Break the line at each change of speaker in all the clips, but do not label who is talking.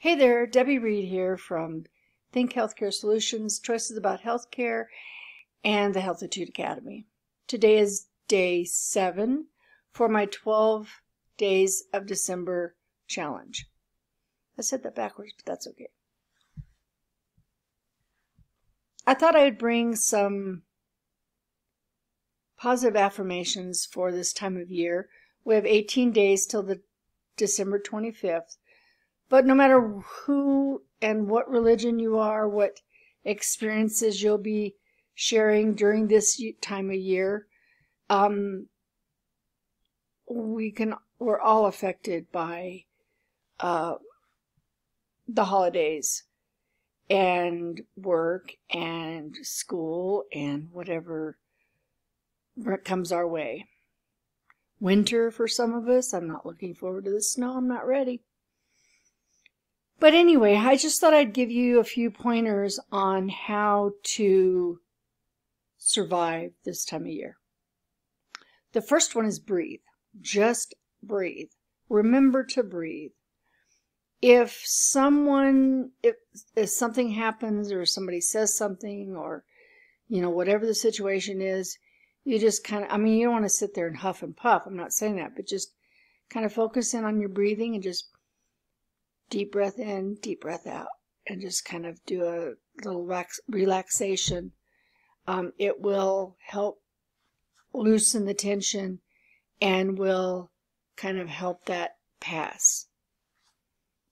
Hey there, Debbie Reed here from Think Healthcare Solutions, Choices About Healthcare, and the Healthitude Academy. Today is day 7 for my 12 Days of December challenge. I said that backwards, but that's okay. I thought I would bring some positive affirmations for this time of year. We have 18 days till the December 25th. But no matter who and what religion you are, what experiences you'll be sharing during this time of year, we're all affected by the holidays and work and school and whatever comes our way. Winter for some of us. I'm not looking forward to the snow. I'm not ready. But anyway, I just thought I'd give you a few pointers on how to survive this time of year. The first one is breathe. Just breathe. Remember to breathe. If something happens or somebody says something or, whatever the situation is, you just kind of, you don't want to sit there and huff and puff. I'm not saying that, but just kind of focus in on your breathing and just deep breath in, deep breath out, and just kind of do a little relaxation. It will help loosen the tension and will kind of help that pass.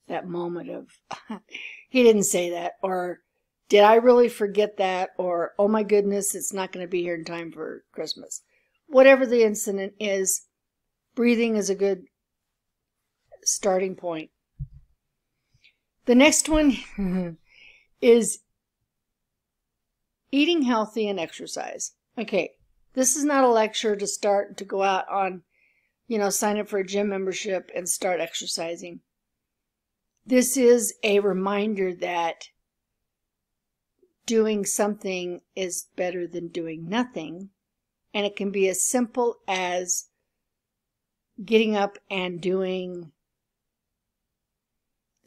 That moment of, he didn't say that, or did I really forget that, or oh my goodness, it's not going to be here in time for Christmas. Whatever the incident is, breathing is a good starting point. The next one is eating healthy and exercise. Okay, this is not a lecture to start to go out on, sign up for a gym membership and start exercising. This is a reminder that doing something is better than doing nothing, and it can be as simple as getting up and doing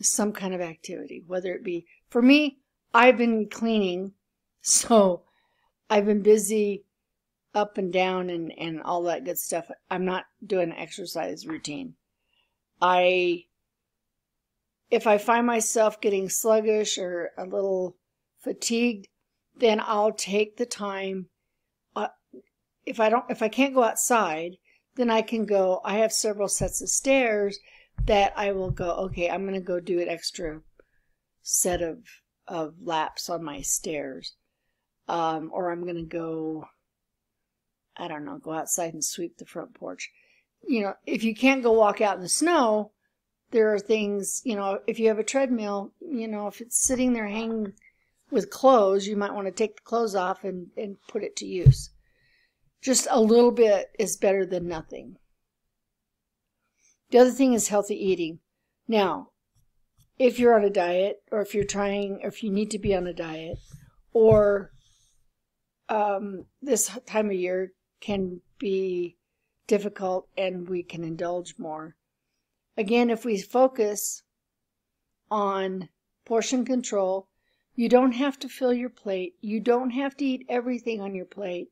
some kind of activity, whether it be, for me, I've been cleaning, so I've been busy up and down and all that good stuff. I'm not doing an exercise routine. If I find myself getting sluggish or a little fatigued, then I'll take the time. If I can't go outside, then I can go. I have several sets of stairs that I will go, okay, I'm going to go do an extra set of laps on my stairs. Or I'm going to go, I don't know, go outside and sweep the front porch. If you can't go walk out in the snow, there are things, if you have a treadmill, if it's sitting there hanging with clothes, you might want to take the clothes off and put it to use. Just a little bit is better than nothing. The other thing is healthy eating. Now, if you're on a diet, or if you need to be on a diet, or this time of year can be difficult and we can indulge more. Again, if we focus on portion control, you don't have to fill your plate. You don't have to eat everything on your plate.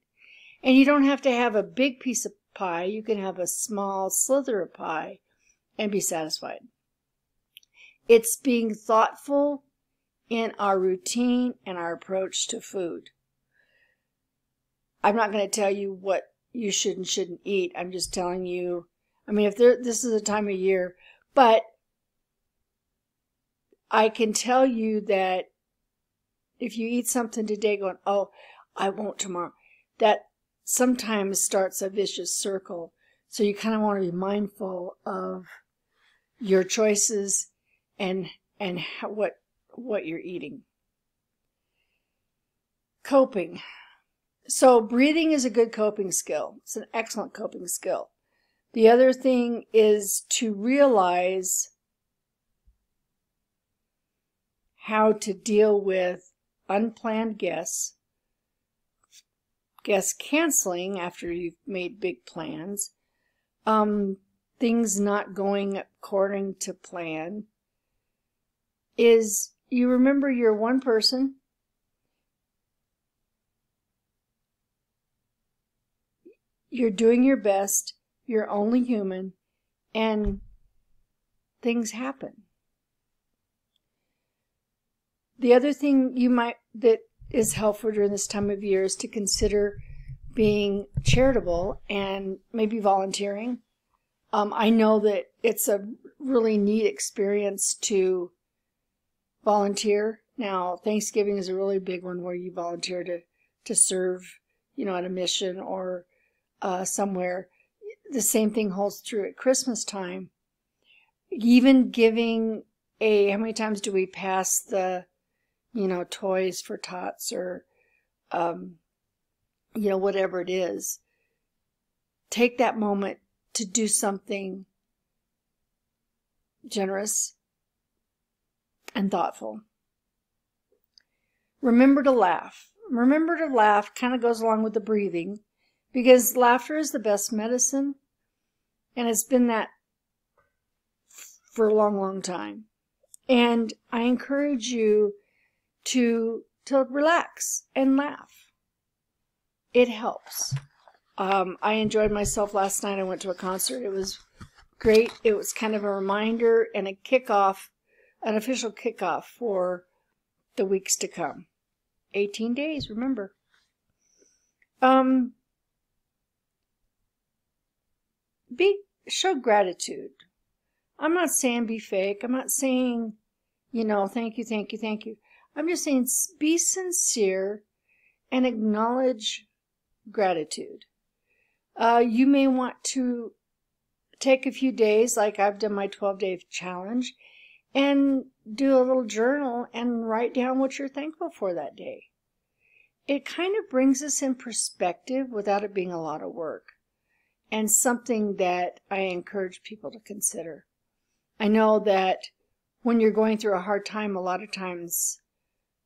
And you don't have to have a big piece of pie. You can have a small slither of pie and be satisfied. It's being thoughtful in our routine and our approach to food. I'm not going to tell you what you should and shouldn't eat. I'm just telling you, this is a time of year, but I can tell you that if you eat something today going, oh, I won't tomorrow, that sometimes starts a vicious circle. So you kind of want to be mindful of your choices and what you're eating. Coping. So breathing is a good coping skill. It's an excellent coping skill. The other thing is to realize how to deal with unplanned guests canceling after you've made big plans, things not going according to plan, is you remember you're one person. You're doing your best. You're only human. And things happen. The other thing that is helpful during this time of year is to consider being charitable and maybe volunteering. I know that it's a really neat experience to volunteer. Now, Thanksgiving is a really big one where you volunteer to serve, at a mission or somewhere. The same thing holds true at Christmas time. Even giving how many times do we pass the, toys for tots or, whatever it is. Take that moment to do something generous and thoughtful. Remember to laugh. Remember to laugh kind of goes along with the breathing, because laughter is the best medicine, and it's been that for a long, long time. And I encourage you to relax and laugh. It helps. I enjoyed myself last night. I went to a concert. It was great. It was kind of a reminder and a kickoff, an official kickoff for the weeks to come. 18 days, remember. Show gratitude. I'm not saying be fake. I'm not saying, thank you, thank you, thank you. I'm just saying be sincere and acknowledge gratitude. You may want to take a few days, like I've done my 12-day challenge, and do a little journal and write down what you're thankful for that day. It kind of brings us in perspective without it being a lot of work, and something that I encourage people to consider. I know that when you're going through a hard time, a lot of times,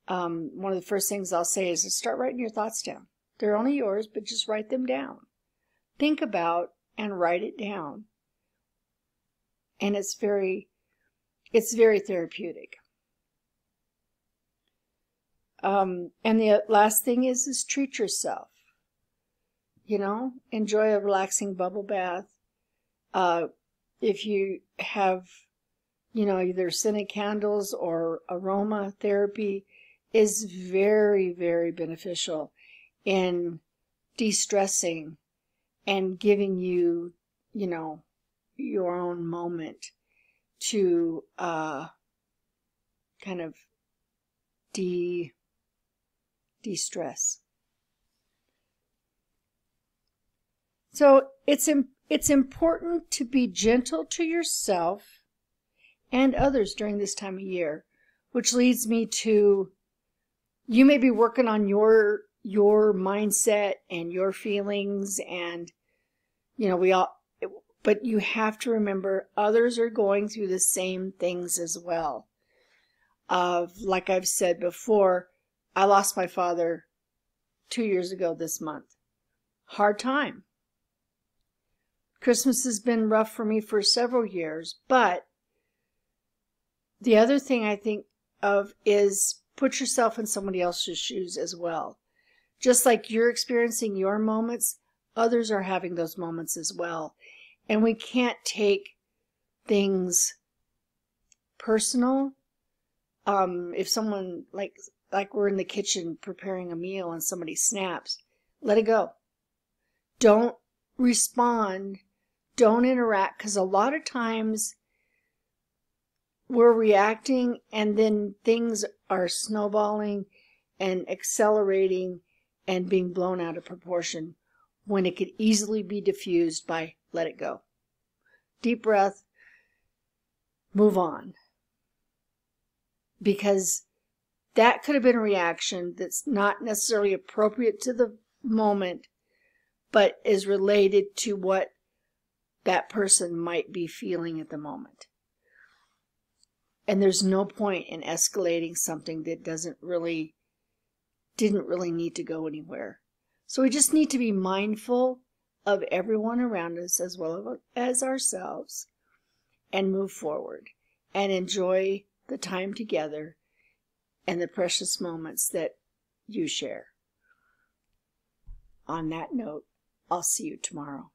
one of the first things I'll say is to start writing your thoughts down. They're only yours, but just write them down. Think about and write it down. And it's very therapeutic. And the last thing is treat yourself. Enjoy a relaxing bubble bath. If you have, either scented candles or aromatherapy is very, very beneficial in de-stressing and giving you, your own moment to kind of de-stress. So it's important to be gentle to yourself and others during this time of year, which leads me to, you may be working on your mindset and your feelings, and but you have to remember others are going through the same things as well. Like I've said before, I lost my father 2 years ago this month. Hard time. Christmas has been rough for me for several years, but the other thing I think of is put yourself in somebody else's shoes as well. Just like you're experiencing your moments, others are having those moments as well. And we can't take things personal. If someone, like we're in the kitchen preparing a meal and somebody snaps, let it go. Don't respond. Don't interact, because a lot of times we're reacting and then things are snowballing and accelerating and being blown out of proportion when it could easily be diffused by let it go. Deep breath, move on. Because that could have been a reaction that's not necessarily appropriate to the moment, but is related to what that person might be feeling at the moment. And there's no point in escalating something that didn't really need to go anywhere. So we just need to be mindful of everyone around us as well as ourselves, and move forward and enjoy the time together, and the precious moments that you share. On that note, I'll see you tomorrow.